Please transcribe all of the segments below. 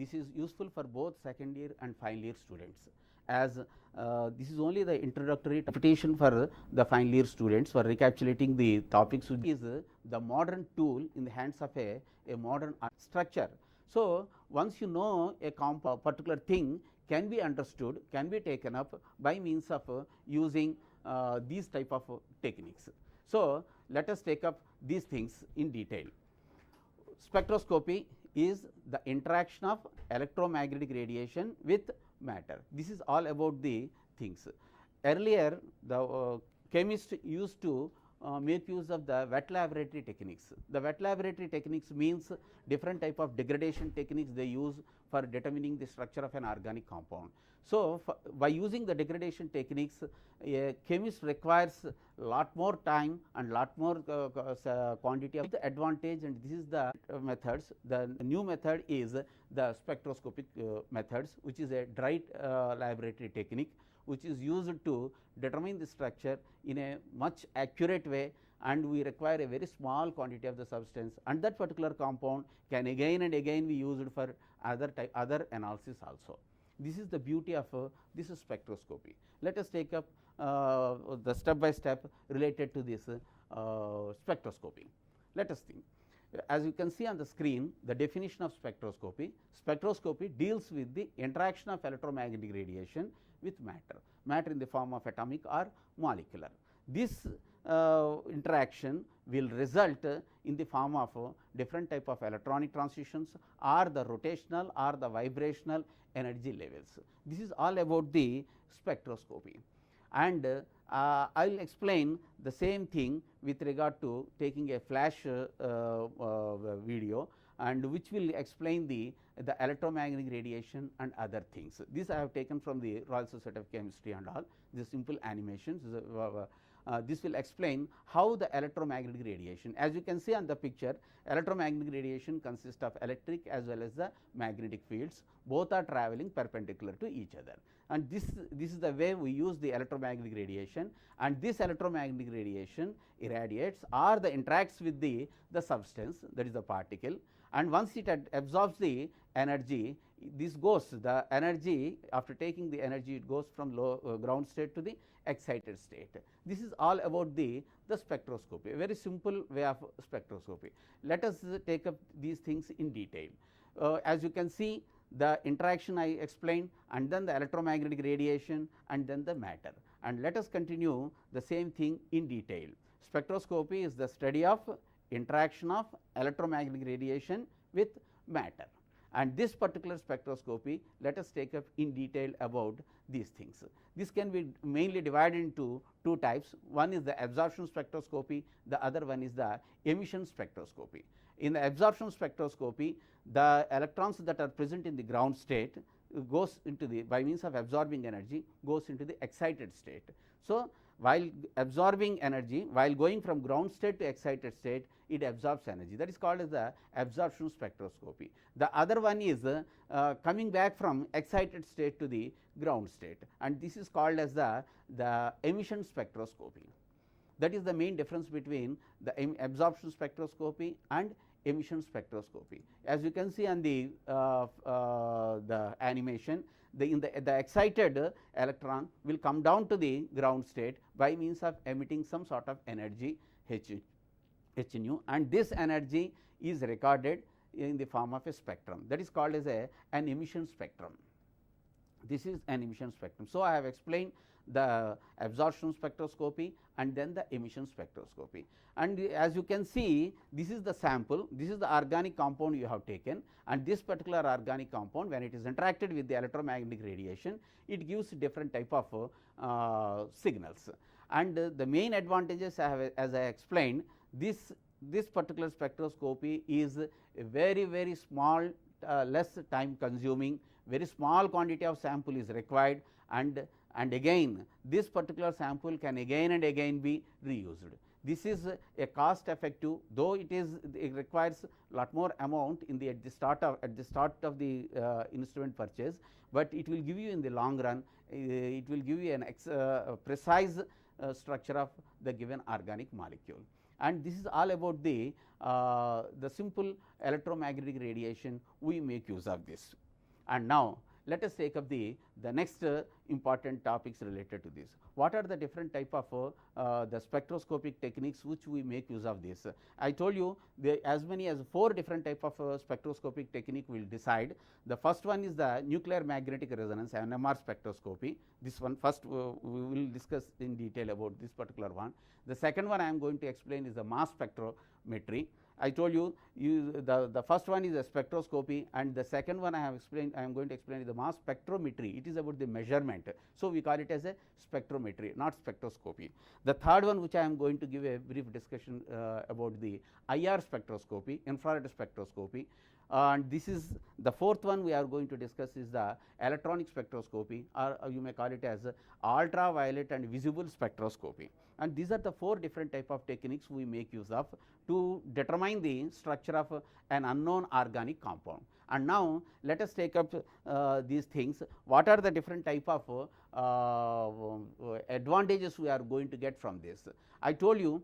This is useful for both second year and final year students, as this is only the introductory repetition for the final year students for recapitulating the topics, which is the modern tool in the hands of a modern structure. So, once you know a particular thing can be understood, can be taken up by means of using these type of techniques. So, let us take up these things in detail. Spectroscopy is the interaction of electromagnetic radiation with matter. This is all about the things. Earlier the chemists used to make use of the wet laboratory techniques. The wet laboratory techniques means different type of degradation techniques they use for determining the structure of an organic compound. So, by using the degradation techniques, a chemist requires lot more time and lot more quantity of the advantage, and this is the methods. The new method is the spectroscopic methods, which is a dry laboratory technique, which is used to determine the structure in a much accurate way, and we require a very small quantity of the substance, and that particular compound can again and again be used for other analysis also. This is the beauty of this spectroscopy. Let us take up the step by step related to this spectroscopy. Let us think. As you can see on the screen, the definition of spectroscopy. Spectroscopy deals with the interaction of electromagnetic radiation with matter in the form of atomic or molecular. This interaction will result in the form of different type of electronic transitions or the rotational or the vibrational energy levels. This is all about the spectroscopy, and I will explain the same thing with regard to taking a flash video, and which will explain the electromagnetic radiation and other things. This I have taken from the Royal Society of Chemistry and all. This simple animations. This will explain how the electromagnetic radiation, as you can see on the picture, electromagnetic radiation consists of electric as well as the magnetic fields, both are travelling perpendicular to each other, and this is the way we use the electromagnetic radiation, and this electromagnetic radiation irradiates or the interacts with the substance, that is the particle, and once it absorbs the energy, this goes, the energy, after taking the energy, it goes from ground state to the excited state. This is all about the spectroscopy, a very simple way of spectroscopy. Let us take up these things in detail. As you can see, the interaction I explained, and then the electromagnetic radiation, and then the matter, and let us continue the same thing in detail. Spectroscopy is the study of interaction of electromagnetic radiation with matter, and this particular spectroscopy, let us take up in detail about these things. This can be mainly divided into two types. One is the absorption spectroscopy, the other one is the emission spectroscopy. In the absorption spectroscopy, the electrons that are present in the ground state goes into the, by means of absorbing energy, goes into the excited state. So, while absorbing energy, while going from ground state to excited state, it absorbs energy, that is called as the absorption spectroscopy. The other one is coming back from excited state to the ground state, and this is called as the emission spectroscopy. That is the main difference between the absorption spectroscopy and emission spectroscopy. As you can see on the animation, the excited electron will come down to the ground state by means of emitting some sort of energy h nu, and this energy is recorded in the form of a spectrum, that is called as an emission spectrum. This is an emission spectrum. So, I have explained the absorption spectroscopy and then the emission spectroscopy, and as you can see, this is the sample, this is the organic compound you have taken, and this particular organic compound, when it is interacted with the electromagnetic radiation, it gives different type of signals, and the main advantages I have, as I explained, this particular spectroscopy is a very small, less time consuming, very small quantity of sample is required, and again this particular sample can again and again be reused. This is a cost effective, though it requires lot more amount in at the start of the instrument purchase, but it will give you in the long run, it will give you a precise structure of the given organic molecule. And this is all about the simple electromagnetic radiation, we make use of this. And now, let us take up the next important topics related to this. What are the different type of the spectroscopic techniques which we make use of this? I told you as many as 4 different type of spectroscopic technique will decide. The first one is the nuclear magnetic resonance NMR spectroscopy. This one first we will discuss in detail about this particular one. The second one I am going to explain is the mass spectrometry. I told you, the first one is a spectroscopy, and the second one I am going to explain is the mass spectrometry. It is about the measurement. So, we call it as a spectrometry, not spectroscopy. The third one which I am going to give a brief discussion about the IR spectroscopy, infrared spectroscopy. And this is the fourth one we are going to discuss is the electronic spectroscopy, or you may call it as ultraviolet and visible spectroscopy. And these are the 4 different type of techniques we make use of to determine the structure of an unknown organic compound. And now, let us take up these things. What are the different type of advantages we are going to get from this? I told you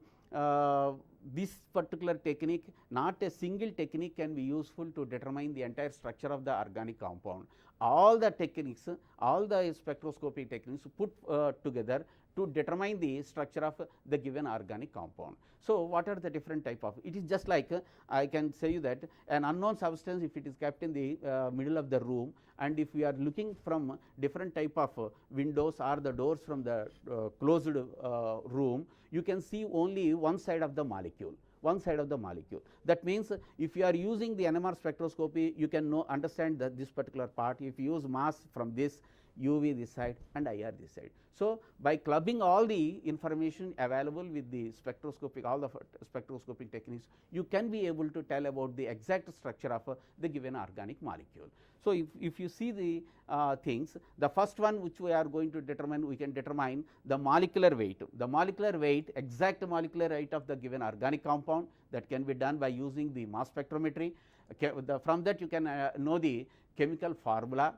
this particular technique, not a single technique can be useful to determine the entire structure of the organic compound. All the techniques, all the spectroscopy techniques put together to determine the structure of the given organic compound. So, what are the different type of? It is just like I can say you that an unknown substance, if it is kept in the middle of the room, and if we are looking from different type of windows or the doors from the closed room, you can see only one side of the molecule. One side of the molecule. That means, if you are using the NMR spectroscopy, you can understand that this particular part. If you use mass from this, UV this side and IR this side. So, by clubbing all the information available with the spectroscopic, all the spectroscopic techniques, you can be able to tell about the exact structure of the given organic molecule. So, if you see the things, the first one which we are going to determine, we can determine the molecular weight. The molecular weight, exact molecular weight of the given organic compound, that can be done by using the mass spectrometry. From that you can know the chemical formula.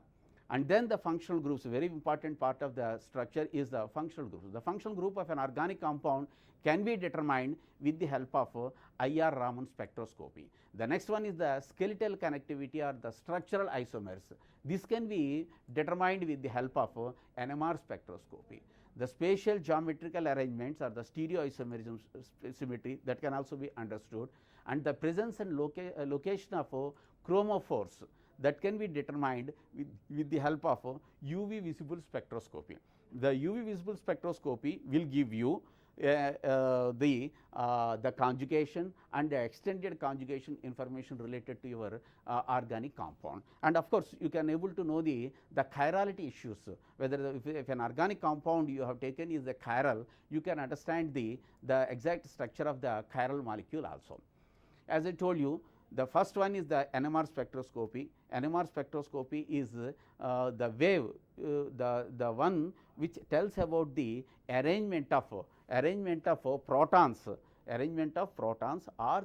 And then the functional groups, a very important part of the structure is the functional groups. The functional group of an organic compound can be determined with the help of IR Raman spectroscopy. The next one is the skeletal connectivity or the structural isomers. This can be determined with the help of NMR spectroscopy. The spatial geometrical arrangements or the stereoisomerism symmetry, that can also be understood, and the presence and location of chromophores, that can be determined with the help of UV visible spectroscopy. The UV visible spectroscopy will give you the conjugation and the extended conjugation information related to your organic compound. And of course, you can able to know the chirality issues, whether if an organic compound you have taken is a chiral, you can understand the exact structure of the chiral molecule also. As I told you, the first one is the NMR spectroscopy. NMR spectroscopy is the wave, the one which tells about the arrangement of protons, or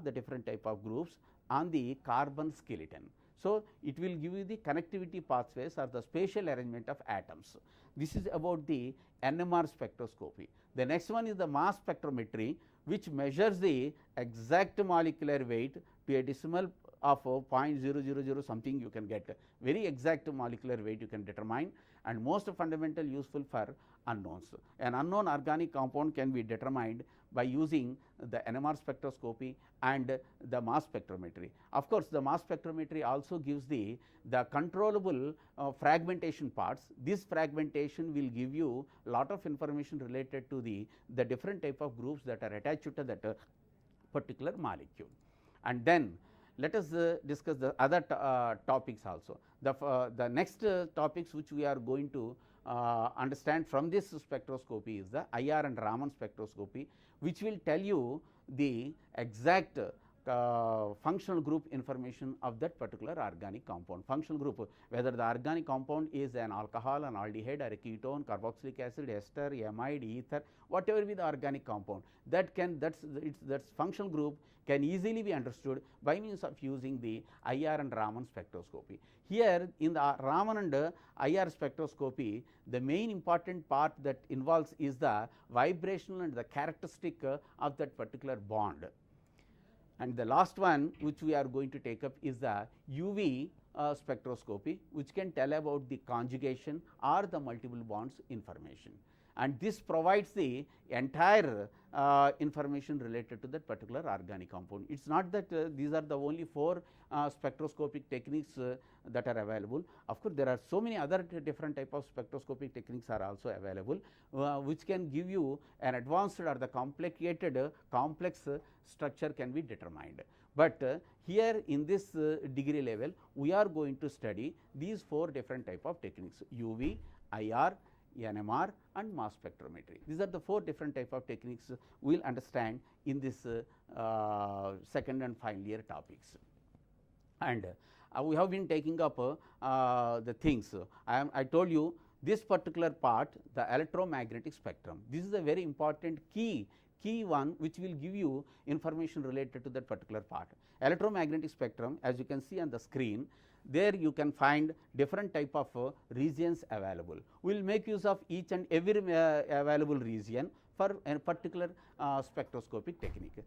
the different type of groups on the carbon skeleton. So, it will give you the connectivity pathways or the spatial arrangement of atoms. This is about the NMR spectroscopy. The next one is the mass spectrometry, which measures the exact molecular weight to a decimal of 0.000 something you can get, very exact molecular weight you can determine, and most fundamental useful for unknowns. An unknown organic compound can be determined by using the NMR spectroscopy and the mass spectrometry. Of course, the mass spectrometry also gives the controllable fragmentation parts. This fragmentation will give you lot of information related to the different type of groups that are attached to that particular molecule. And then let us discuss the other topics also. The next topics which we are going to understand from this spectroscopy is the IR and Raman spectroscopy, which will tell you the exact functional group information of that particular organic compound. Functional group, whether the organic compound is an alcohol, an aldehyde, or a ketone, carboxylic acid, ester, amide, ether, whatever be the organic compound, that's functional group can easily be understood by means of using the IR and Raman spectroscopy. Here in the Raman and IR spectroscopy, the main important part that involves is the vibrational and the characteristic of that particular bond. And the last one which we are going to take up is the UV spectroscopy, which can tell about the conjugation or the multiple bonds information, and this provides the entire information related to that particular organic compound. It is not that these are the only 4 spectroscopic techniques that are available. Of course, there are so many other different type of spectroscopic techniques are also available, which can give you an advanced or the complicated complex structure can be determined. But here in this degree level, we are going to study these 4 different type of techniques: UV, IR, NMR and mass spectrometry. These are the 4 different type of techniques we will understand in this second and final year topics. And we have been taking up the things. I told you this particular part, the electromagnetic spectrum. This is a very important key one which will give you information related to that particular part. Electromagnetic spectrum, as you can see on the screen, there you can find different type of regions available. We will make use of each and every available region for a particular spectroscopic technique.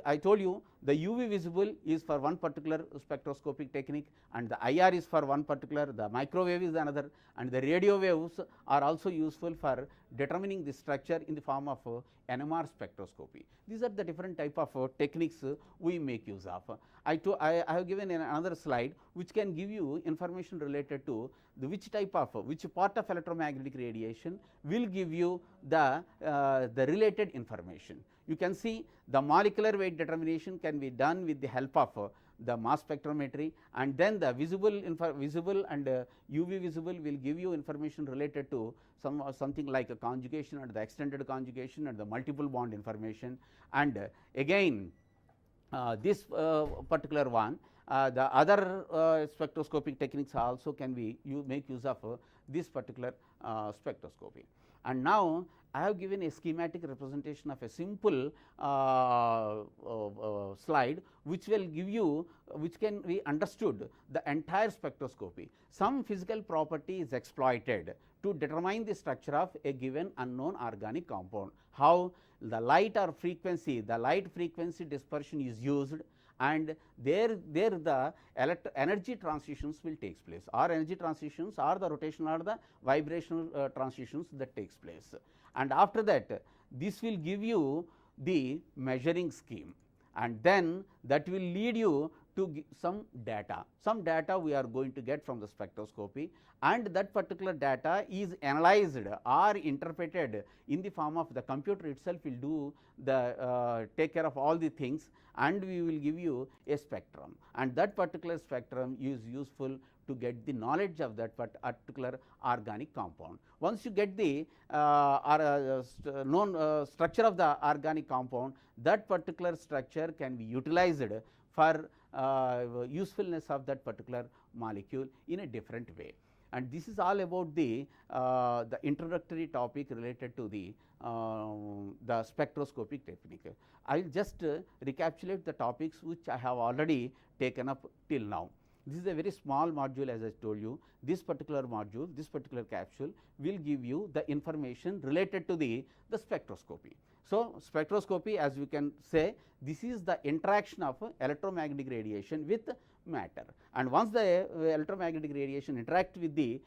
I told you the UV visible is for one particular spectroscopic technique, and the IR is for one particular, the microwave is another, and the radio waves are also useful for determining the structure in the form of NMR spectroscopy. These are the different type of techniques we make use of. I have given another slide which can give you information related to which part of electromagnetic radiation will give you the related information. You can see the molecular weight determination can be done with the help of the mass spectrometry, and then the visible and UV visible will give you information related to something like a conjugation and the extended conjugation and the multiple bond information. And again this particular one, the other spectroscopic techniques also can be make use of this particular spectroscopy. And now I have given a schematic representation of a simple slide which will give you, which can be understood the entire spectroscopy. Some physical property is exploited to determine the structure of a given unknown organic compound. How the light or frequency, the light frequency dispersion is used, and there the energy transitions will takes place, or energy transitions or the rotational or the vibrational transitions that takes place. And after that, this will give you the measuring scheme, and then that will lead you to some data we are going to get from the spectroscopy, and that particular data is analyzed or interpreted in the form of the computer itself will do the take care of all the things, and we will give you a spectrum, and that particular spectrum is useful to get the knowledge of that particular organic compound. Once you get the known structure of the organic compound, that particular structure can be utilized for usefulness of that particular molecule in a different way. And this is all about the introductory topic related to the spectroscopic technique. I will just recapitulate the topics which I have already taken up till now. This is a very small module, as I told you. This particular module, this particular capsule will give you the information related to the spectroscopy. So, spectroscopy, as you can say, this is the interaction of electromagnetic radiation with matter, and once the electromagnetic radiation interact with the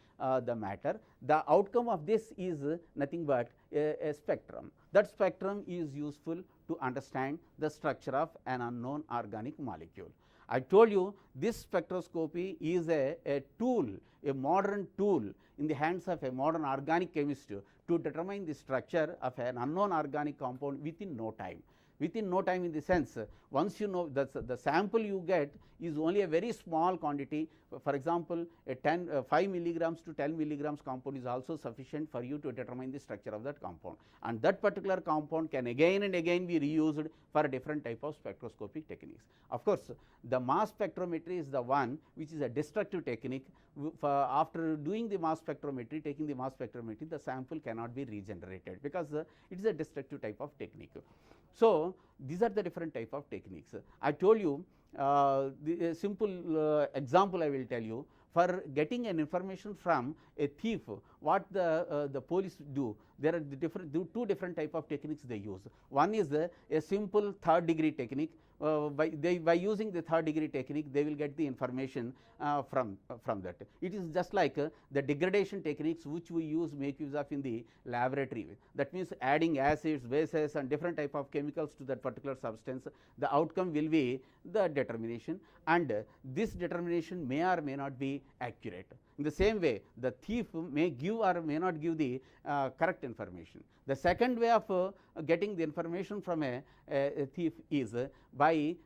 matter, the outcome of this is nothing but a spectrum. That spectrum is useful to understand the structure of an unknown organic molecule. I told you this spectroscopy is a tool, a modern tool in the hands of a modern organic chemist to determine the structure of an unknown organic compound within no time. Within no time, in the sense, once you know the sample you get is only a very small quantity. For example, a 5 milligrams to 10 milligrams compound is also sufficient for you to determine the structure of that compound, and that particular compound can again and again be reused for a different type of spectroscopic techniques. Of course, the mass spectrometry is the one which is a destructive technique. After doing the mass spectrometry, taking the mass spectrometry, the sample cannot be regenerated because it is a destructive type of technique. So, these are the different type of techniques. I told you the simple example I will tell you. For getting an information from a thief, what the police do, there are two different type of techniques they use. One is a simple third degree technique, by using the third degree technique, they will get the information from that. It is just like the degradation techniques which we make use of in the laboratory. That means adding acids, bases and different type of chemicals to that particular substance. The outcome will be the determination, and this determination may or may not be accurate. In the same way, the thief may give or may not give the correct information. The second way of getting the information from a thief is by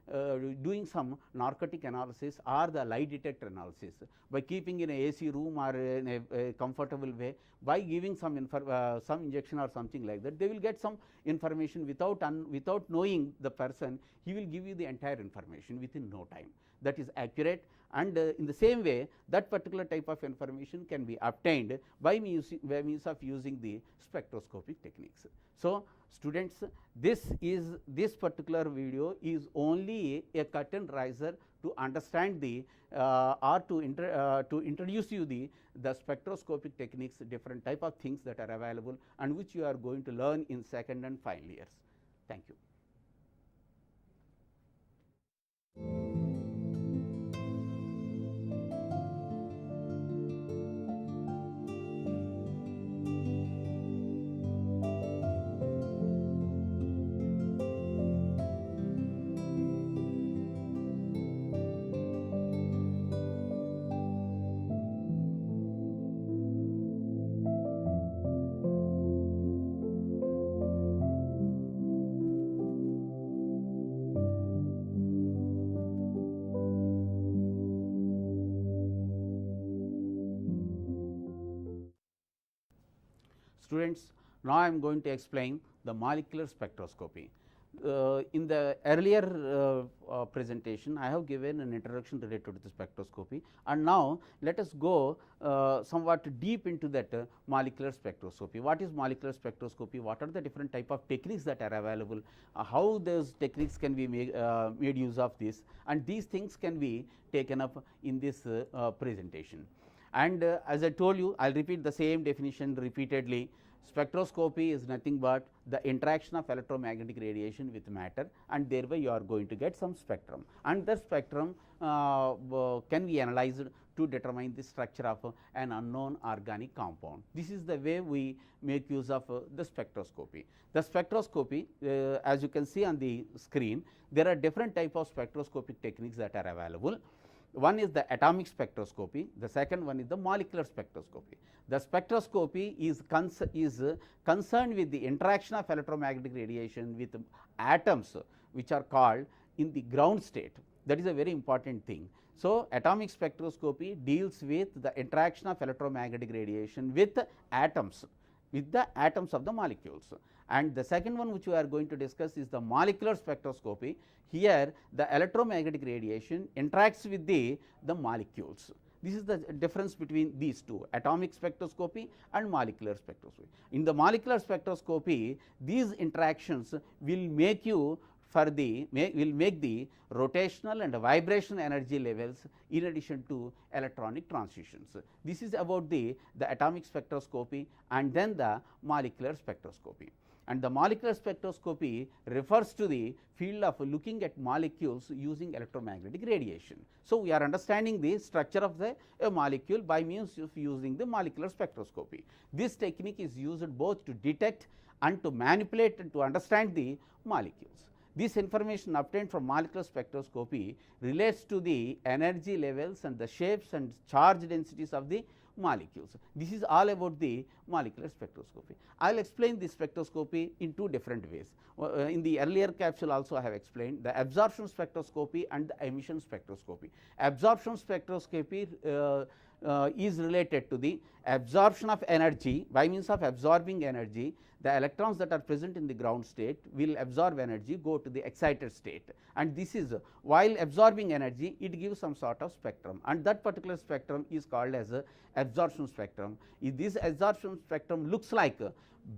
doing some narcotic analysis or the lie detector analysis, by keeping in a AC room or in a comfortable way, by giving some injection or something like that, they will get some information without knowing the person. He will give you the entire information within no time. That is accurate, and in the same way, that particular type of information can be obtained by means of using the spectroscopic techniques. So, students, this particular video is only a curtain raiser to understand the or to introduce you the spectroscopic techniques, different type of things that are available and which you are going to learn in second and final years. Thank you. Students, now I am going to explain the molecular spectroscopy. In the earlier presentation, I have given an introduction related to the spectroscopy, and now let us go somewhat deep into that molecular spectroscopy. What is molecular spectroscopy? What are the different type of techniques that are available? How those techniques can be made use of this, and these things can be taken up in this presentation. And as I told you, I will repeat the same definition repeatedly. Spectroscopy is nothing but the interaction of electromagnetic radiation with matter, and thereby you are going to get some spectrum, and the spectrum can be analyzed to determine the structure of an unknown organic compound. This is the way we make use of the spectroscopy. The spectroscopy, as you can see on the screen, there are different type of spectroscopic techniques that are available. One is the atomic spectroscopy, the second one is the molecular spectroscopy. The spectroscopy is concerned with the interaction of electromagnetic radiation with atoms which are called in the ground state. That is a very important thing. So, atomic spectroscopy deals with the interaction of electromagnetic radiation with atoms, with the atoms of the molecules. And the second one which we are going to discuss is the molecular spectroscopy. Here the electromagnetic radiation interacts with the molecules. This is the difference between these two, atomic spectroscopy and molecular spectroscopy. In the molecular spectroscopy, these interactions will make you will make the rotational and vibrational energy levels in addition to electronic transitions. This is about the atomic spectroscopy and then the molecular spectroscopy. And the molecular spectroscopy refers to the field of looking at molecules using electromagnetic radiation. So, we are understanding the structure of the molecule by means of using the molecular spectroscopy. This technique is used both to detect and to manipulate and to understand the molecules. This information obtained from molecular spectroscopy relates to the energy levels and the shapes and charge densities of the molecules. This is all about the molecular spectroscopy. I will explain the spectroscopy in two different ways. In the earlier capsule also I have explained the absorption spectroscopy and the emission spectroscopy. Absorption spectroscopy is related to the absorption of energy. By means of absorbing energy, the electrons that are present in the ground state will absorb energy, go to the excited state, and this is while absorbing energy it gives some sort of spectrum, and that particular spectrum is called as a absorption spectrum. This absorption spectrum looks like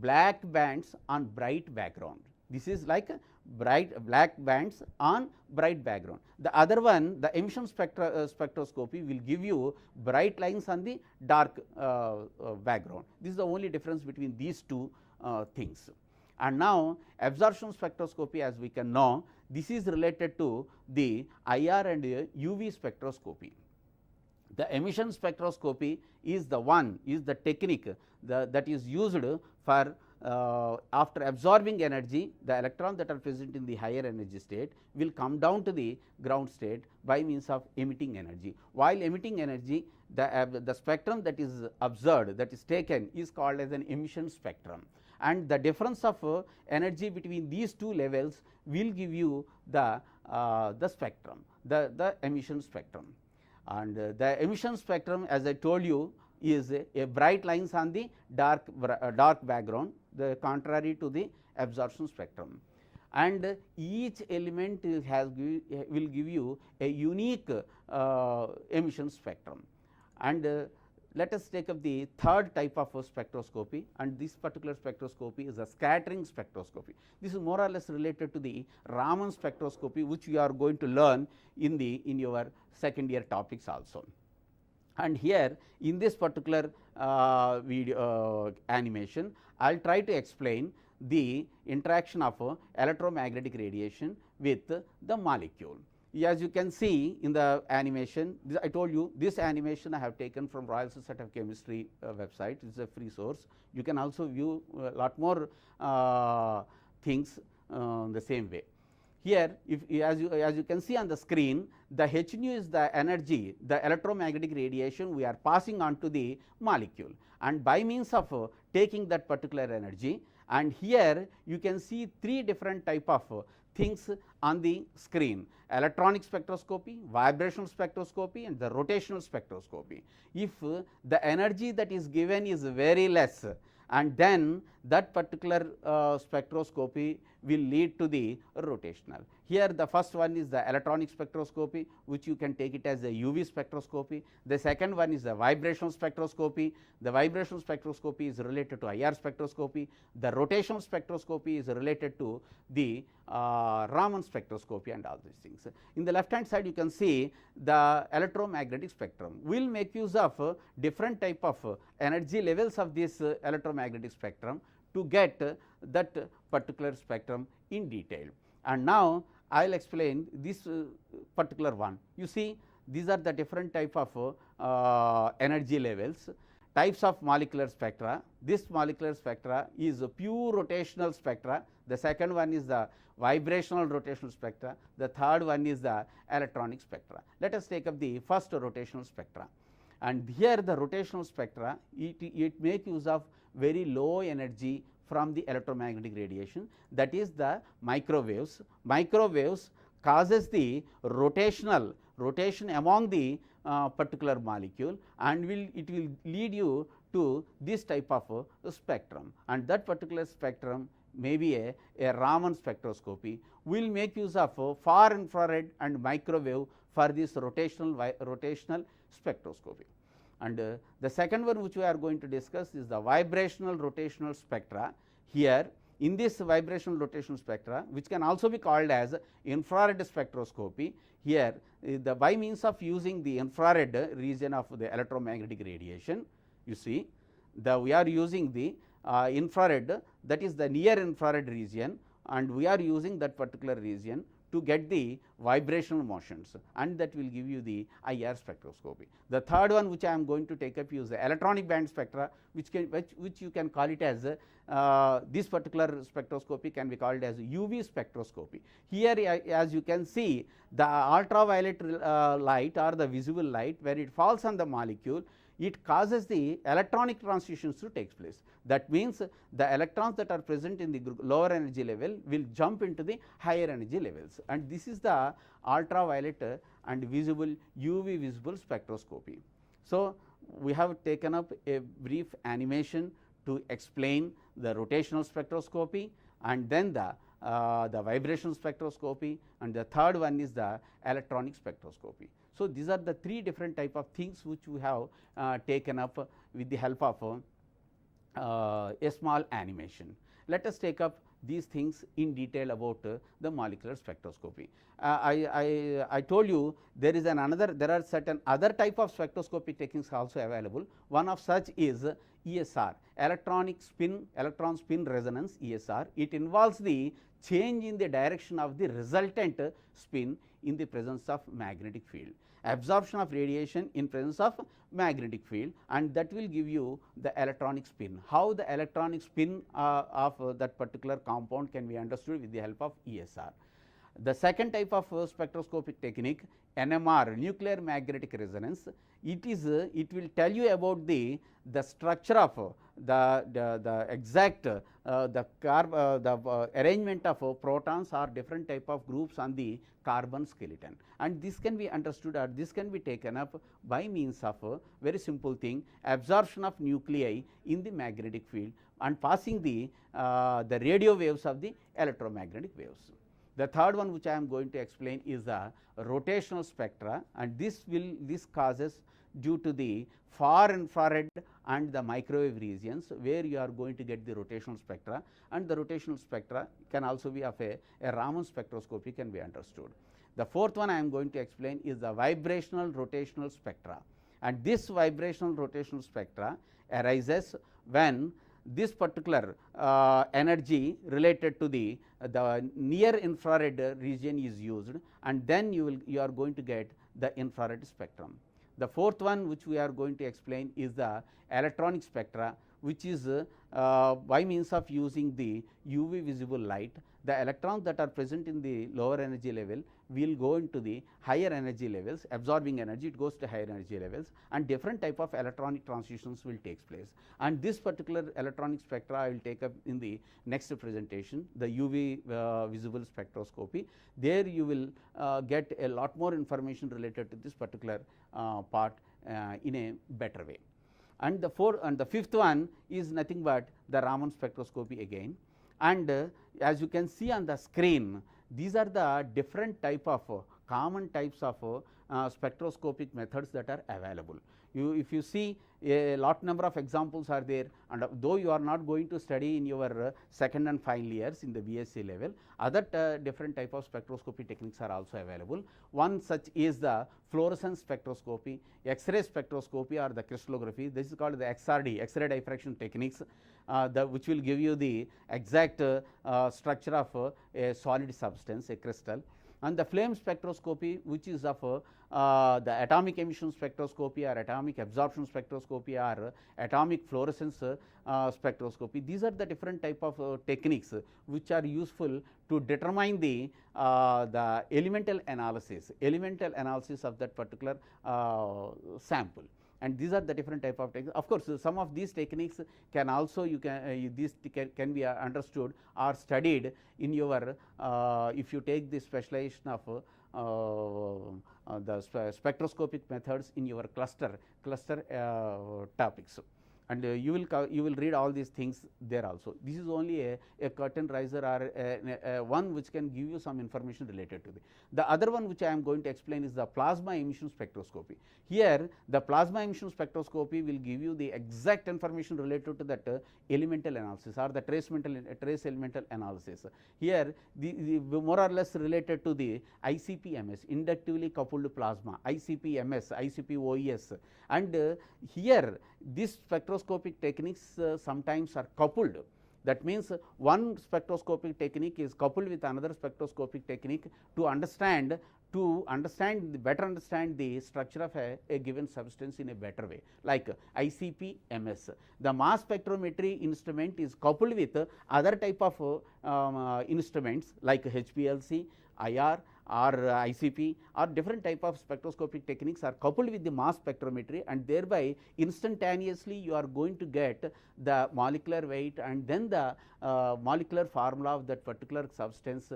black bands on bright background. This is like bright black bands on bright background. The other one, the emission spectroscopy, will give you bright lines on the dark background. This is the only difference between these two things. And now absorption spectroscopy, as we can know, this is related to the IR and UV spectroscopy. The emission spectroscopy is the technique that is used for after absorbing energy, the electrons that are present in the higher energy state will come down to the ground state by means of emitting energy. While emitting energy, the spectrum that is observed, that is taken, is called as an emission spectrum, and the difference of energy between these two levels will give you the spectrum, the emission spectrum. And the emission spectrum, as I told you, is a bright lines on the dark background, the contrary to the absorption spectrum. And each element will give you a unique emission spectrum. And let us take up the third type of spectroscopy, and this particular spectroscopy is a scattering spectroscopy. This is more or less related to the Raman spectroscopy, which you are going to learn in your second year topics also. And here in this particular video animation, I will try to explain the interaction of electromagnetic radiation with the molecule. As you can see in the animation, I told you this animation I have taken from Royal Society of Chemistry website. It is a free source. You can also view a lot more things the same way. Here, as you can see on the screen, the h nu is the energy, the electromagnetic radiation we are passing on to the molecule, and by means of taking that particular energy, and here you can see three different type of things on the screen: electronic spectroscopy, vibrational spectroscopy, and the rotational spectroscopy. If the energy that is given is very less, and then that particular spectroscopy will lead to the rotational. Here the first one is the electronic spectroscopy, which you can take it as a UV spectroscopy. The second one is the vibrational spectroscopy. The vibrational spectroscopy is related to IR spectroscopy. The rotational spectroscopy is related to the Raman spectroscopy and all these things. In the left hand side, you can see the electromagnetic spectrum. We will make use of different type of energy levels of this electromagnetic spectrum to get that particular spectrum in detail. And now I will explain this particular one. You see, these are the different type of energy levels, types of molecular spectra. This molecular spectra is a pure rotational spectra. The second one is the vibrational rotational spectra. The third one is the electronic spectra. Let us take up the first rotational spectra. And here the rotational spectra, it make use of very low energy from the electromagnetic radiation, that is the microwaves. Microwaves causes the rotation among the particular molecule, and it will lead you to this type of spectrum, and that particular spectrum may be a Raman spectroscopy. We will make use of far infrared and microwave for this rotational spectroscopy. And the second one which we are going to discuss is the vibrational rotational spectra. Here in this vibrational rotational spectra, which can also be called as infrared spectroscopy, here by means of using the infrared region of the electromagnetic radiation, you see we are using the infrared, that is the near infrared region, and we are using that particular region to get the vibrational motions, and that will give you the IR spectroscopy. The third one which I am going to take up is the electronic band spectra, which you can call it as this particular spectroscopy can be called as UV spectroscopy. Here as you can see, the ultraviolet light or the visible light, when it falls on the molecule, it causes the electronic transitions to take place. That means the electrons that are present in the lower energy level will jump into the higher energy levels, and this is the ultraviolet and visible UV visible spectroscopy. So we have taken up a brief animation to explain the rotational spectroscopy, and then the vibrational spectroscopy, and the third one is the electronic spectroscopy. So these are the three different type of things which we have taken up with the help of a small animation. Let us take up these things in detail about the molecular spectroscopy. I told you there is there are certain other type of spectroscopic techniques also available. One of such is ESR, electron spin resonance ESR. It involves the change in the direction of the resultant spin in the presence of magnetic field, absorption of radiation in presence of magnetic field, and that will give you the electronic spin. How the electronic spin of that particular compound can be understood with the help of ESR. The second type of spectroscopic technique, NMR, nuclear magnetic resonance, it will tell you about the structure of the exact the arrangement of protons or different type of groups on the carbon skeleton, and this can be understood or this can be taken up by means of a very simple thing, absorption of nuclei in the magnetic field and passing the radio waves of the electromagnetic waves. The third one which I am going to explain is the rotational spectra, and this causes due to the far infrared and the microwave regions where you are going to get the rotational spectra, and the rotational spectra can also be of a Raman spectroscopy can be understood. The fourth one I am going to explain is the vibrational rotational spectra, and this vibrational rotational spectra arises when this particular energy related to the near infrared region is used, and then you are going to get the infrared spectrum. The fourth one which we are going to explain is the electronic spectra, which is by means of using the UV visible light, the electrons that are present in the lower energy level will go into the higher energy levels, absorbing energy, it goes to higher energy levels, and different type of electronic transitions will take place. And this particular electronic spectra I will take up in the next presentation, the UV visible spectroscopy. There you will get a lot more information related to this particular part in a better way. And the fifth one is nothing but the Raman spectroscopy again. And as you can see on the screen, these are the different type of common types of spectroscopic methods that are available. If you see, a lot number of examples are there, and though you are not going to study in your second and final years in the B.Sc level, other different type of spectroscopy techniques are also available. One such is the fluorescence spectroscopy, X-ray spectroscopy or the crystallography. This is called the XRD, X-ray diffraction techniques, which will give you the exact structure of a solid substance, a crystal. And the flame spectroscopy, which is of the atomic emission spectroscopy or atomic absorption spectroscopy or atomic fluorescence spectroscopy. These are the different type of techniques which are useful to determine the elemental analysis of that particular sample. And these are the different type of techniques. Of course, some of these techniques can also can be understood or studied in your if you take the specialization of the spectroscopic methods in your cluster topics. And you will read all these things there also. This is only a curtain riser or one which can give you some information related to it. The other one which I am going to explain is the plasma emission spectroscopy. Here the plasma emission spectroscopy will give you the exact information related to that elemental analysis or the trace elemental analysis. Here the more or less related to the ICP-MS, inductively coupled plasma, ICP-MS, ICP-OES, and here these spectroscopic techniques sometimes are coupled. That means one spectroscopic technique is coupled with another spectroscopic technique to better understand the structure of a given substance in a better way, like ICP-MS. The mass spectrometry instrument is coupled with other type of instruments like HPLC, IR or ICP or different type of spectroscopic techniques are coupled with the mass spectrometry, and thereby instantaneously you are going to get the molecular weight and then the molecular formula of that particular substance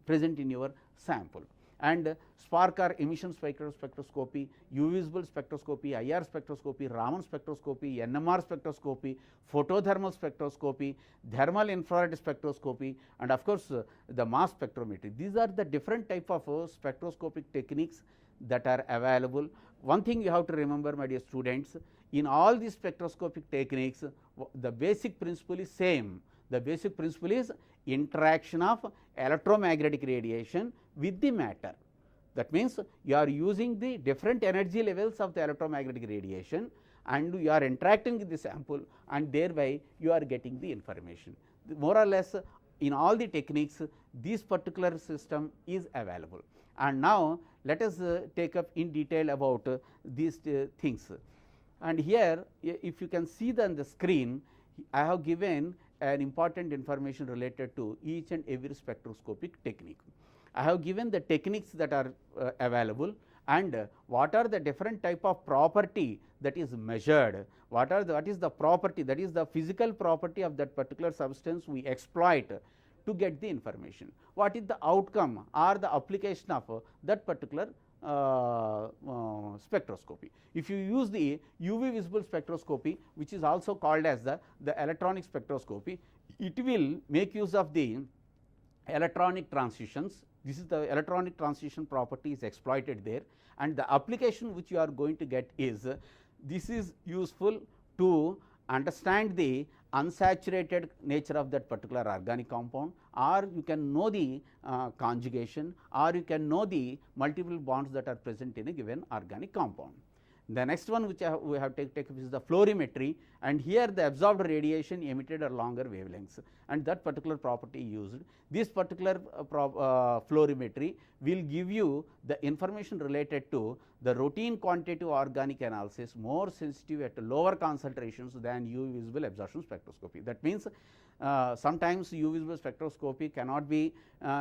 present in your sample. And spark or emission spectroscopy, UV visible spectroscopy, IR spectroscopy, Raman spectroscopy, NMR spectroscopy, photothermal spectroscopy, thermal infrared spectroscopy, and of course the mass spectrometry. These are the different type of spectroscopic techniques that are available. One thing you have to remember, my dear students, in all these spectroscopic techniques, the basic principle is same. The basic principle is interaction of electromagnetic radiation with the matter. That means, you are using the different energy levels of the electromagnetic radiation and you are interacting with the sample, and thereby you are getting the information. More or less in all the techniques this particular system is available. And now, let us take up in detail about these things. And here if you can see on the screen, I have given an important information related to each and every spectroscopic technique. I have given the techniques that are available and what are the different type of property that is measured, what is the property, that is the physical property of that particular substance we exploit to get the information, what is the outcome or the application of that particular spectroscopy. If you use the UV visible spectroscopy, which is also called as the electronic spectroscopy, it will make use of the electronic transitions. This is the electronic transition property is exploited there, and the application which you are going to get is this is useful to understand the unsaturated nature of that particular organic compound, or you can know the conjugation, or you can know the multiple bonds that are present in a given organic compound. The next one which we have taken is the fluorimetry, and here the absorbed radiation emitted are longer wavelengths, and that particular property used. This particular fluorimetry will give you the information related to the routine quantitative organic analysis, more sensitive at lower concentrations than UV visible absorption spectroscopy. That means, sometimes UV visible spectroscopy cannot be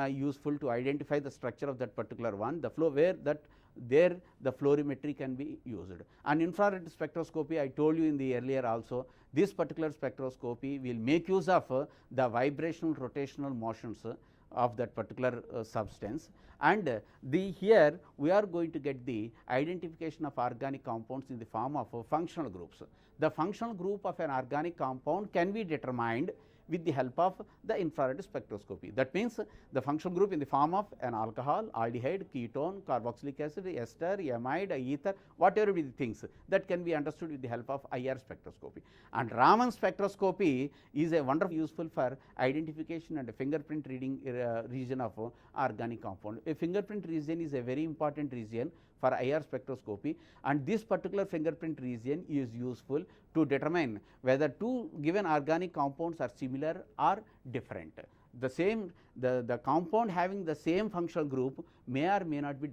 useful to identify the structure of that particular one, the flow where that there the fluorimetry can be used. And infrared spectroscopy, I told you in the earlier also, this particular spectroscopy will make use of the vibrational rotational motions of that particular substance, and here we are going to get the identification of organic compounds in the form of functional groups. The functional group of an organic compound can be determined with the help of the infrared spectroscopy. That means, the functional group in the form of an alcohol, aldehyde, ketone, carboxylic acid, ester, amide, ether, whatever be the things that can be understood with the help of IR spectroscopy. And Raman spectroscopy is a wonderful useful for identification and fingerprint reading region of organic compound. A fingerprint region is a very important region for IR spectroscopy, and this particular fingerprint region is useful to determine whether two given organic compounds are similar or different. The same the compound having the same functional group may or may not be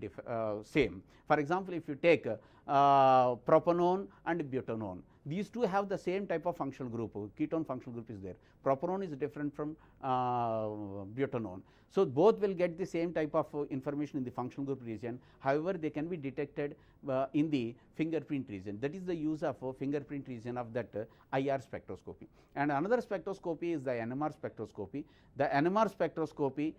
same. For example, if you take propanone and butanone, these two have the same type of functional group, ketone functional group is there. Propanone is different from butanone. So, both will get the same type of information in the functional group region, however, they can be detected in the fingerprint region. That is the use of fingerprint region of that IR spectroscopy. And another spectroscopy is the NMR spectroscopy. The NMR spectroscopy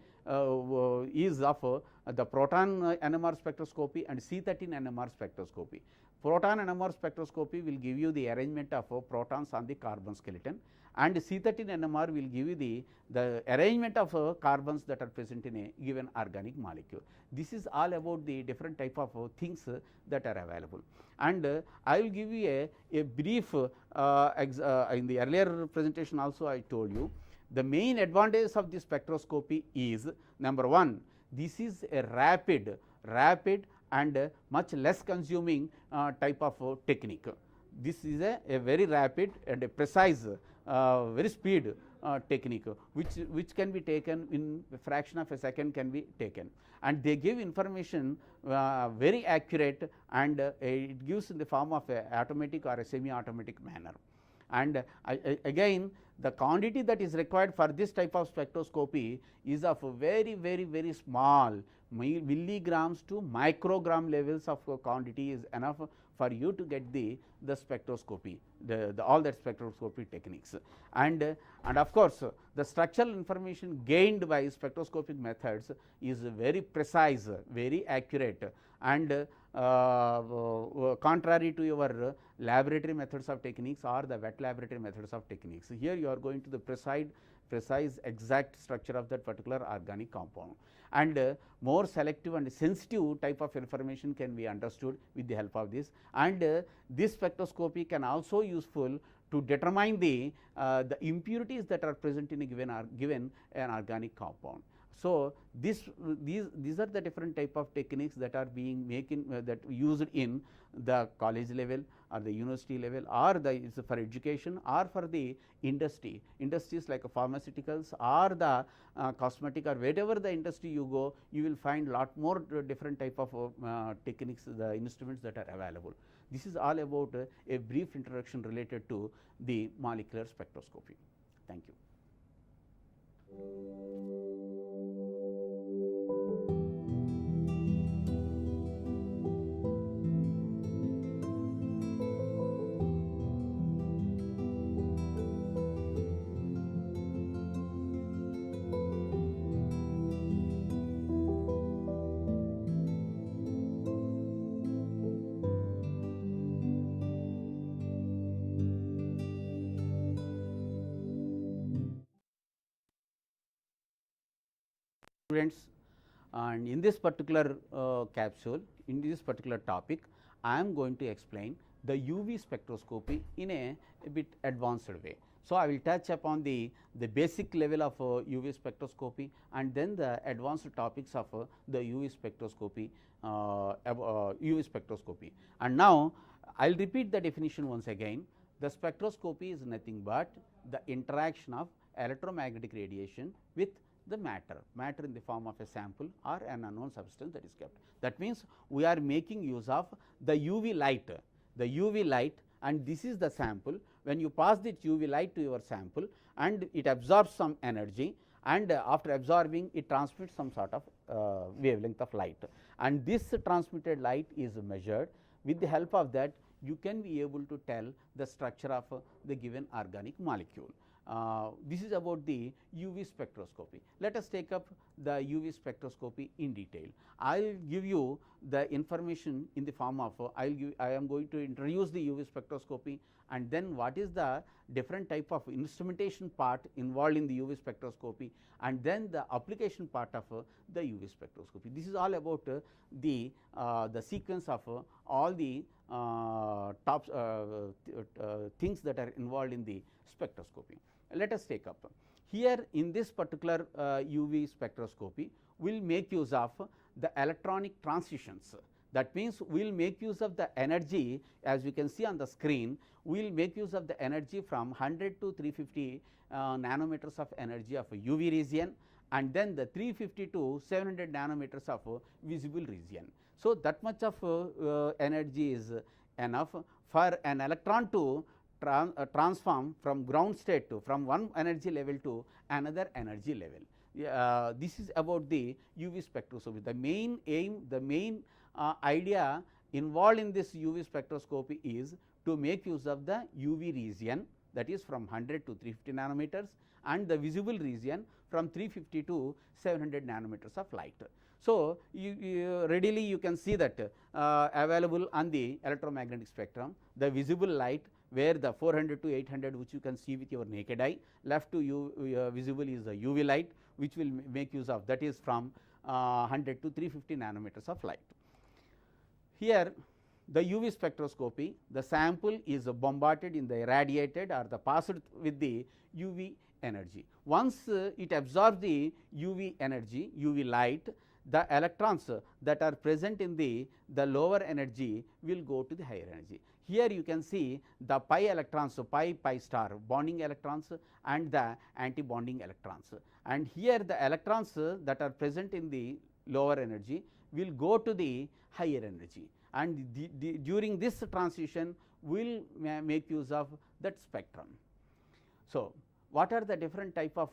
is of the proton NMR spectroscopy and C13 NMR spectroscopy. Proton NMR spectroscopy will give you the arrangement of protons on the carbon skeleton, and C13 NMR will give you the arrangement of carbons that are present in a given organic molecule. This is all about the different type of things that are available. And I will give you a brief in the earlier presentation also I told you, the main advantage of this spectroscopy is, number one, this is a rapid and much less consuming type of technique. This is a very rapid and a precise very speed technique which can be taken in a fraction of a second can be taken, and they give information very accurate, and it gives in the form of a automatic or a semi automatic manner. And again, the quantity that is required for this type of spectroscopy is of very small, milligrams to microgram levels of quantity is enough for you to get the spectroscopy, all that spectroscopy techniques. And of course, the structural information gained by spectroscopic methods is very precise, very accurate, and contrary to your laboratory methods of techniques or the wet laboratory methods of techniques. Here you are going to the precise exact structure of that particular organic compound, and more selective and sensitive type of information can be understood with the help of this. And this spectroscopy can also useful to determine the impurities that are present in a given an organic compound. So, these are the different type of techniques that are being that used in the college level or the university level, or is for education or for the industries like pharmaceuticals or the cosmetic, or wherever the industry you go, you will find lot more different type of techniques, the instruments that are available. This is all about a brief introduction related to the molecular spectroscopy. Thank you. Students, and in this particular capsule, in this particular topic, I am going to explain the UV spectroscopy in a bit advanced way. So, I will touch upon the basic level of UV spectroscopy, and then the advanced topics of the UV spectroscopy, And now, I will repeat the definition once again. The spectroscopy is nothing but the interaction of electromagnetic radiation with the matter in the form of a sample or an unknown substance that is kept. That means, we are making use of the UV light, and this is the sample. When you pass this UV light to your sample, and it absorbs some energy, and after absorbing, it transmits some sort of wavelength of light, and this transmitted light is measured. With the help of that, you can be able to tell the structure of the given organic molecule. This is about the UV spectroscopy. Let us take up the UV spectroscopy in detail. I will give you the information in the form of I am going to introduce the UV spectroscopy, and then what is the different type of instrumentation part involved in the UV spectroscopy, and then the application part of the UV spectroscopy. This is all about the sequence of all the top things that are involved in the spectroscopy. Let us take up here in this particular UV spectroscopy, we will make use of the electronic transitions. That means, we will make use of the energy, as we can see on the screen. We will make use of the energy from 100 to 350 nanometers of energy of UV region, and then the 350 to 700 nanometers of visible region. So, that much of energy is enough for an electron to transform from ground state to from one energy level to another energy level. This is about the UV spectroscopy. The main aim, the main idea involved in this UV spectroscopy is to make use of the UV region, that is from 100 to 350 nanometers, and the visible region from 350 to 700 nanometers of light. So, readily you can see that available on the electromagnetic spectrum, the visible light, where the 400 to 800, which you can see with your naked eye. Left to you visible is the UV light, which will make use of, that is from 100 to 350 nanometers of light. Here the UV spectroscopy, the sample is bombarded in the irradiated or the passed with the UV energy. Once it absorbs the UV energy, UV light, the electrons that are present in the lower energy will go to the higher energy. Here you can see the pi electrons, so pi star bonding electrons and the anti-bonding electrons, and here the electrons that are present in the lower energy will go to the higher energy, and during this transition we will make use of that spectrum. So, what are the different type of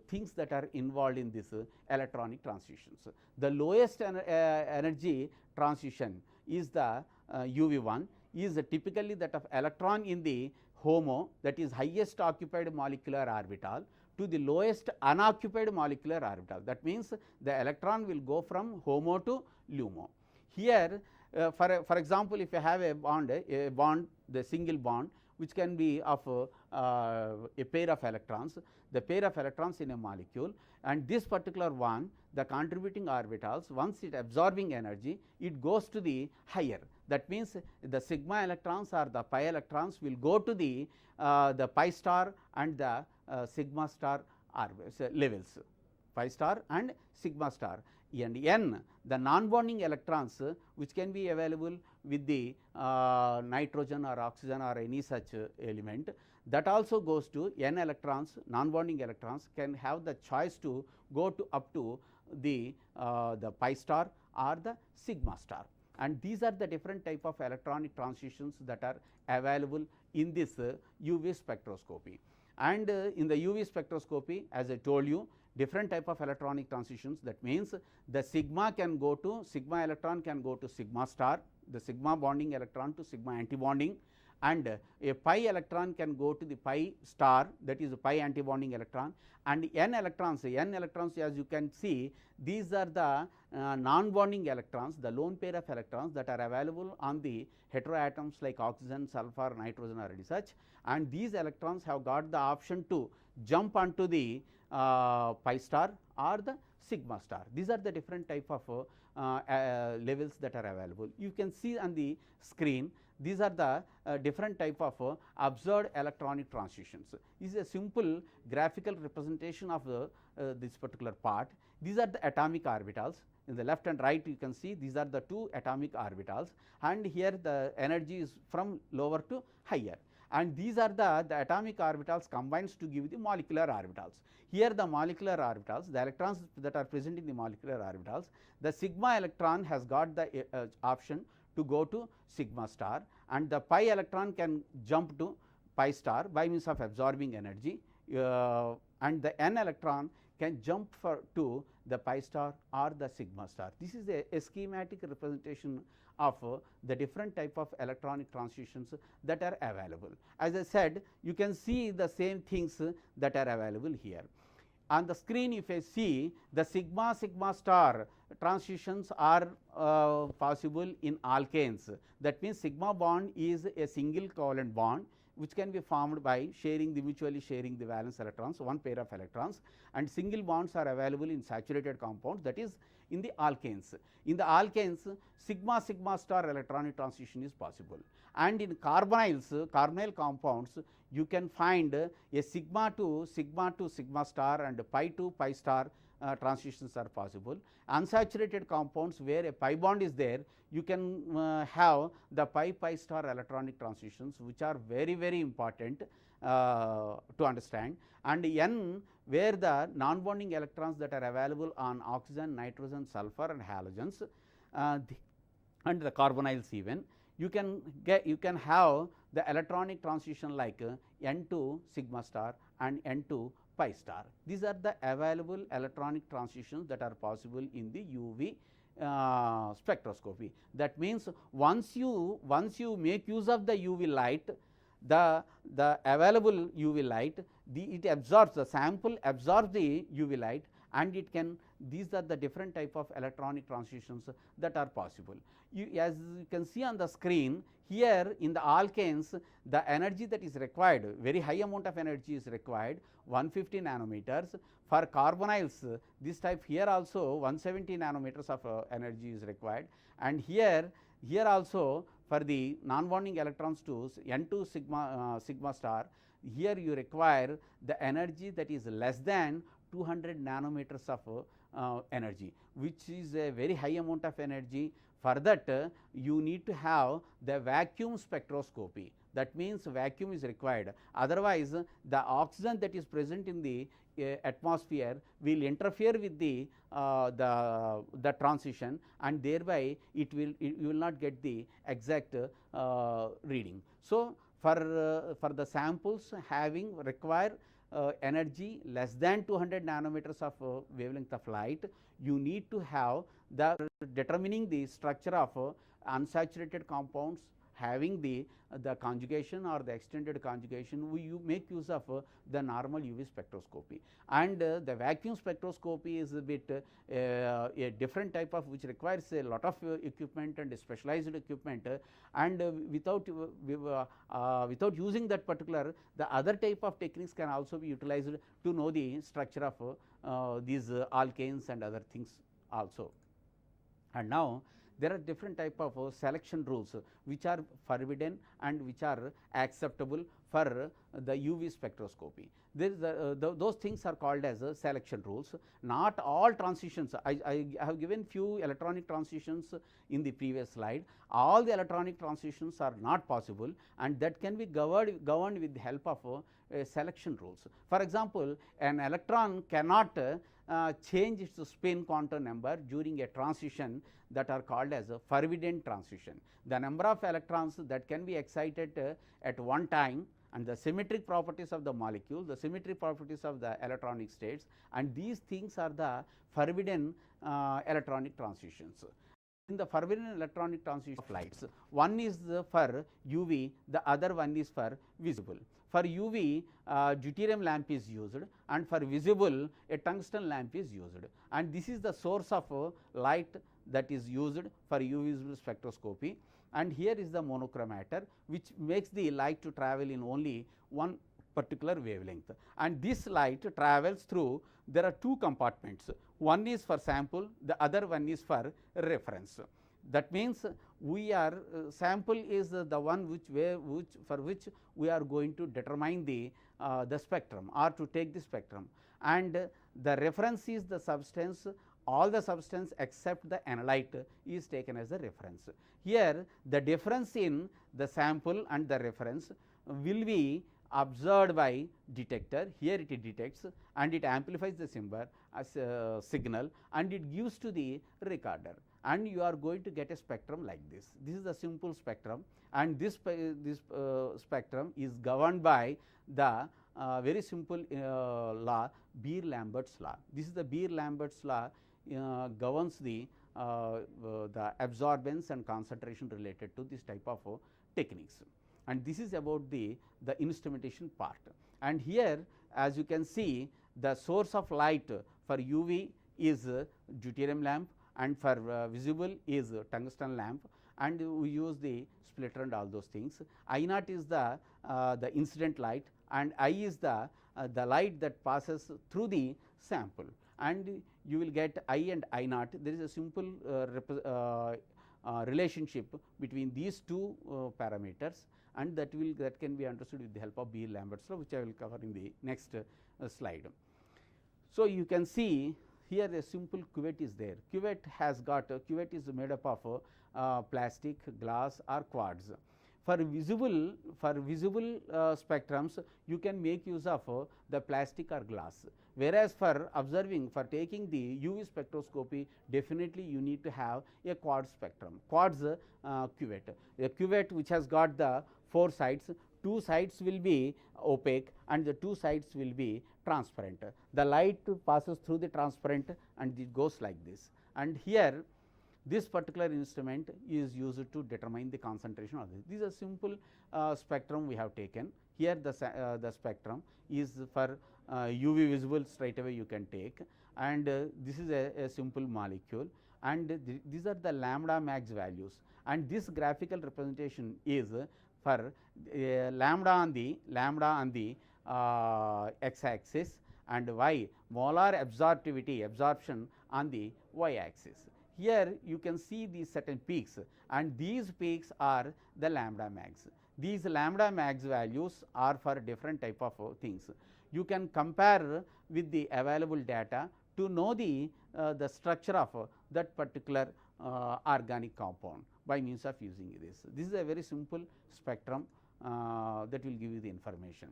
things that are involved in this electronic transitions? The lowest energy transition is the UV1, is typically that of electron in the HOMO, that is highest occupied molecular orbital, to the lowest unoccupied molecular orbital. That means, the electron will go from HOMO to LUMO. Here for example, if you have a bond, the single bond, which can be of a pair of electrons, the pair of electrons in a molecule, and this particular one, the contributing orbitals, once it absorbing energy, it goes to the higher. that means the sigma electrons or the pi electrons will go to the pi star and the sigma star levels, pi star and sigma star, and n the non bonding electrons which can be available with the nitrogen or oxygen or any such element, that also goes to n electrons, non bonding electrons can have the choice to go to up to the pi star or the sigma star, and these are the different type of electronic transitions that are available in this UV spectroscopy. And in the UV spectroscopy, as I told you, different type of electronic transitions, that means the sigma can go to sigma electron can go to sigma star, the sigma bonding electron to sigma antibonding, and a pi electron can go to the pi star, that is a pi antibonding electron, and n electrons as you can see, these are the non bonding electrons, the lone pair of electrons that are available on the heteroatoms like oxygen, sulfur, nitrogen or any such, and these electrons have got the option to jump onto the pi star or the sigma star. These are the different type of levels that are available. You can see on the screen, these are the different type of observed electronic transitions. This is a simple graphical representation of this particular part. These are the atomic orbitals. In the left and right you can see these are the two atomic orbitals, and here the energy is from lower to higher, and these are the atomic orbitals combines to give the molecular orbitals. Here the molecular orbitals, the electrons that are present in the molecular orbitals, the sigma electron has got the option to go to sigma star, and the pi electron can jump to pi star by means of absorbing energy, and the n electron can jump to the pi star or the sigma star. This is a schematic representation of the different type of electronic transitions that are available. As I said, you can see the same things that are available here. On the screen, if I see the sigma star transitions are possible in alkanes. That means sigma bond is a single covalent bond which can be formed by mutually sharing the valence electrons, one pair of electrons, and single bonds are available in saturated compounds, that is in the alkanes. In the alkanes, sigma star electronic transition is possible, and in carbonyl compounds you can find a sigma to sigma star and pi to pi star transitions are possible. Unsaturated compounds where a pi bond is there, you can have the pi star electronic transitions, which are very important to understand, and n where the non bonding electrons that are available on oxygen, nitrogen, sulfur and halogens and the carbonyls even, you can have the electronic transition like n to sigma star and n to pi star. These are the available electronic transitions that are possible in the UV spectroscopy. That means once you make use of the UV light, the available UV light, it absorbs, the sample absorbs the UV light, and it can, these are the different type of electronic transitions that are possible. As you can see on the screen, here in the alkanes, the energy that is required, very high amount of energy is required, 150 nanometers. For carbonyls, this type, here also 170 nanometers of energy is required, and here also for the non bonding electrons to n to sigma star, here you require the energy that is less than 200 nanometers of energy, which is a very high amount of energy. For that you need to have the vacuum spectroscopy. That means vacuum is required, otherwise the oxygen that is present in the atmosphere will interfere with the transition, and thereby you will not get the exact reading. So for the samples having require energy less than 200 nanometers of wavelength of light, you need to have the determining the structure of unsaturated compounds having the conjugation or the extended conjugation, you make use of the normal UV spectroscopy, and the vacuum spectroscopy is a bit a different type of, which requires a lot of equipment and specialized equipment, and without using that particular, the other type of techniques can also be utilized to know the structure of these alkanes and other things also. And now there are different type of selection rules which are forbidden and which are acceptable for the UV spectroscopy. There is those things are called as selection rules. Not all transitions, I have given few electronic transitions in the previous slide. All the electronic transitions are not possible, and that can be governed with the help of selection rules. For example, an electron cannot change its spin quantum number during a transition that are called as a forbidden transition. The number of electrons that can be excited at one time, and the symmetric properties of the molecule, the symmetric properties of the electronic states, and these things are the forbidden electronic transitions. In the forbidden electronic transition of lights, one is for UV, the other one is for visible. For UV, deuterium lamp is used, and for visible, a tungsten lamp is used, and this is the source of light that is used for UV visible spectroscopy. And here is the monochromator, which makes the light to travel in only one particular wavelength, and this light travels through, there are two compartments, one is for sample, the other one is for reference. That means we are sample is the one for which we are going to determine the spectrum or to take the spectrum, and the reference is the substance. All the substance except the analyte is taken as a reference. Here the difference in the sample and the reference will be observed by detector. Here it detects and it amplifies the symbol as a signal, and it gives to the recorder, and you are going to get a spectrum like this. This is the simple spectrum, and this spectrum is governed by the very simple law, Beer-Lambert's law. This is the Beer-Lambert's law governs the absorbance and concentration related to this type of techniques, and this is about the instrumentation part. And here, as you can see, the source of light for UV is deuterium lamp, and for visible is tungsten lamp, and we use the splitter and all those things. I naught is the incident light, and I is the light that passes through the sample, and you will get I and I naught. There is a simple relationship between these two parameters, and that can be understood with the help of Beer-Lambert's law, which I will cover in the next slide. So, you can see here a simple cuvette is there. Cuvette has got cuvette is made up of plastic, glass or quartz. For visible spectrums, you can make use of the plastic or glass, whereas for observing, for taking the UV spectroscopy, definitely you need to have a quartz spectrum, quartz cuvette. A cuvette which has got the 4 sides, 2 sides will be opaque and the 2 sides will be transparent. The light passes through the transparent and it goes like this, and here this particular instrument is used to determine the concentration of this. This is a simple spectrum we have taken. Here the spectrum is for UV visible, straight away you can take, and this is a simple molecule, and these are the lambda max values, and this graphical representation is for lambda on the x axis and y molar absorptivity, absorption on the y axis. Here you can see these certain peaks, and these peaks are the lambda max. These lambda max values are for different type of things. You can compare with the available data to know the structure of that particular organic compound by means of using this. This is a very simple spectrum that will give you the information.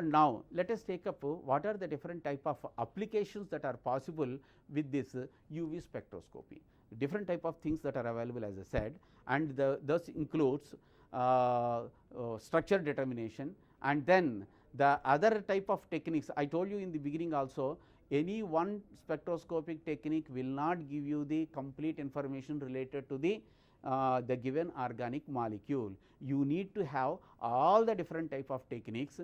Now, let us take up what are the different type of applications that are possible with this UV spectroscopy. Different type of things that are available, as I said, and thus includes structure determination, and then the other type of techniques. I told you in the beginning also, any one spectroscopic technique will not give you the complete information related to the given organic molecule. You need to have all the different type of techniques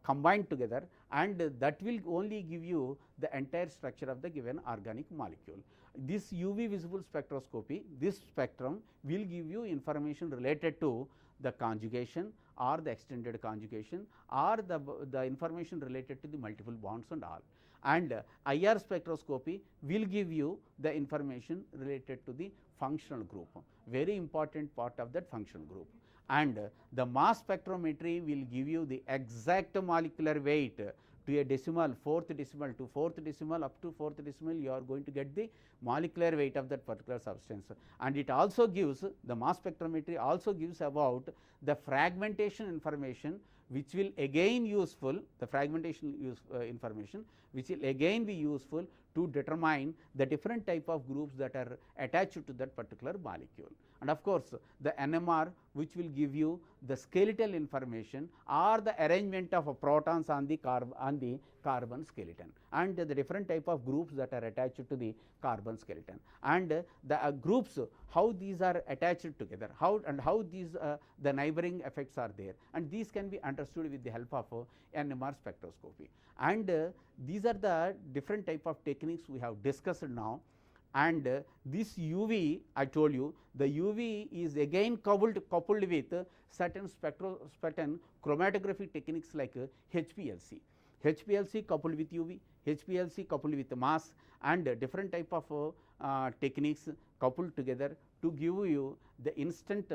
combined together, and that will only give you the entire structure of the given organic molecule. This UV visible spectroscopy, this spectrum will give you information related to the conjugation or the extended conjugation or the information related to the multiple bonds and all, and IR spectroscopy will give you the information related to the functional group, very important part of that functional group. And the mass spectrometry will give you the exact molecular weight to a decimal, fourth decimal to fourth decimal, up to fourth decimal you are going to get the molecular weight of that particular substance. And it also gives, the mass spectrometry also gives about the fragmentation information, which will again useful, the fragmentation information which will again be useful to determine the different type of groups that are attached to that particular molecule. And of course, the NMR, which will give you the skeletal information or the arrangement of protons on the carbon skeleton, and the different type of groups that are attached to the carbon skeleton, and the groups, how these are attached together, how these the neighboring effects are there, and these can be understood with the help of NMR spectroscopy. And these are the different type of techniques we have discussed now. And this UV, I told you, the UV is again coupled with certain chromatography techniques like HPLC. HPLC coupled with UV, HPLC coupled with mass, and different type of techniques coupled together to give you the instant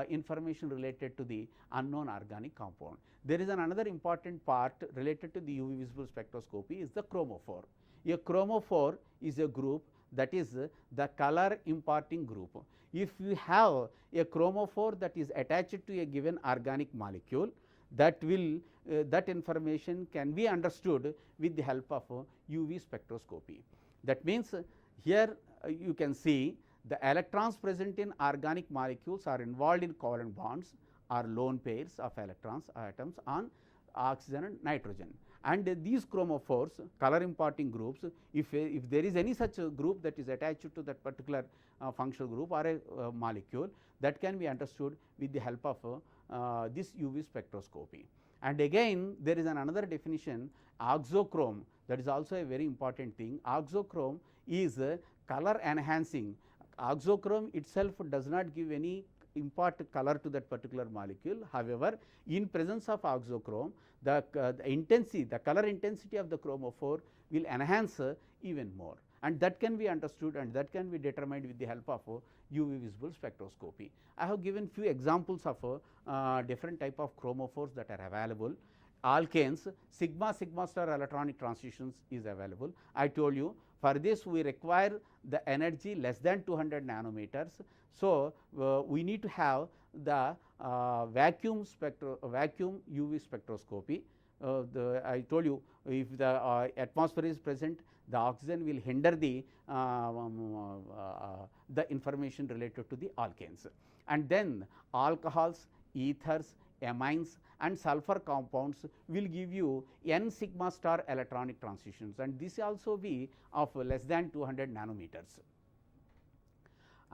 information related to the unknown organic compound. There is another important part related to the UV visible spectroscopy is the chromophore. A chromophore is a group that is the color imparting group. If you have a chromophore that is attached to a given organic molecule, that will that information can be understood with the help of UV spectroscopy. That means, here you can see the electrons present in organic molecules are involved in covalent bonds or lone pairs of electrons atoms on oxygen and nitrogen. And these chromophores, color imparting groups, if there is any such group that is attached to that particular functional group or a molecule, that can be understood with the help of this UV spectroscopy. And again, there is another definition, oxochrome, that is also a very important thing. Oxochrome is color enhancing. Oxochrome itself does not give any impart color to that particular molecule. However, in presence of oxochrome, the intensity, the color intensity of the chromophore will enhance even more, and that can be understood and that can be determined with the help of UV visible spectroscopy. I have given few examples of different type of chromophores that are available. Alkanes, sigma star electronic transitions is available. I told you, for this we require the energy less than 200 nanometers. So, we need to have the vacuum UV spectroscopy. I told you, if the atmosphere is present, the oxygen will hinder the information related to the alkanes. And then alcohols, ethers, amines and sulfur compounds will give you n sigma star electronic transitions, and this also be of less than 200 nanometers.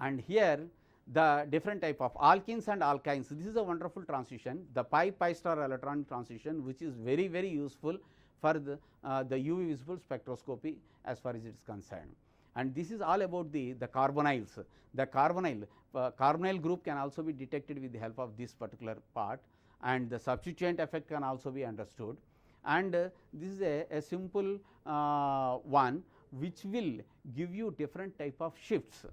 And here the different type of alkenes and alkynes, this is a wonderful transition, the pi star electronic transition, which is very useful for the UV visible spectroscopy as far as it is concerned. And this is all about the carbonyls. The carbonyl group can also be detected with the help of this particular part, and the substituent effect can also be understood. And this is a simple one which will give you different type of shifts.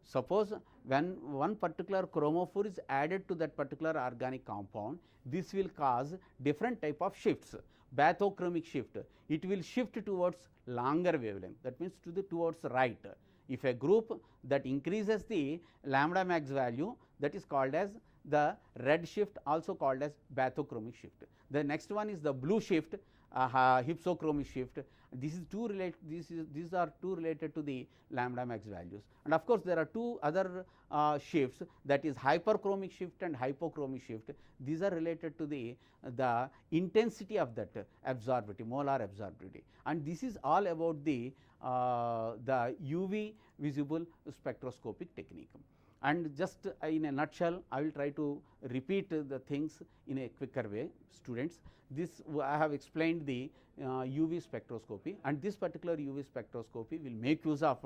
Suppose when one particular chromophore is added to that particular organic compound, this will cause different type of shifts. Bathochromic shift, it will shift towards longer wavelength, that means towards right. If a group that increases the lambda max value, that is called as the red shift, also called as bathochromic shift. The next one is the blue shift, hypsochromic shift. These are two related to the lambda max values. And of course, there are two other shifts, that is hyperchromic shift and hypochromic shift. These are related to the intensity of that absorptivity, molar absorptivity, and this is all about the UV visible spectroscopic technique. And just in a nutshell, I will try to repeat the things in a quicker way, students. This I have explained the UV spectroscopy, and this particular UV spectroscopy will make use of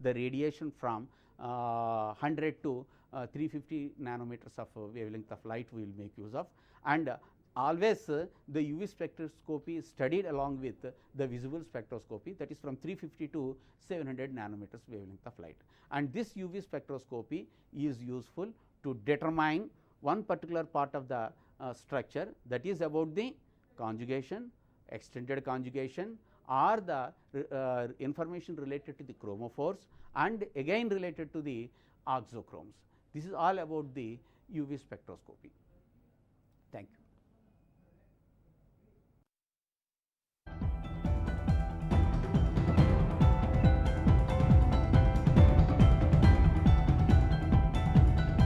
the radiation from 100 to 350 nanometers of wavelength of light we will make use of, and always the UV spectroscopy is studied along with the visible spectroscopy, that is from 350 to 700 nanometers wavelength of light. And this UV spectroscopy is useful to determine one particular part of the structure, that is about the conjugation, extended conjugation, or the information related to the chromophores, and again related to the oxochromes. This is all about the UV spectroscopy. Thank you.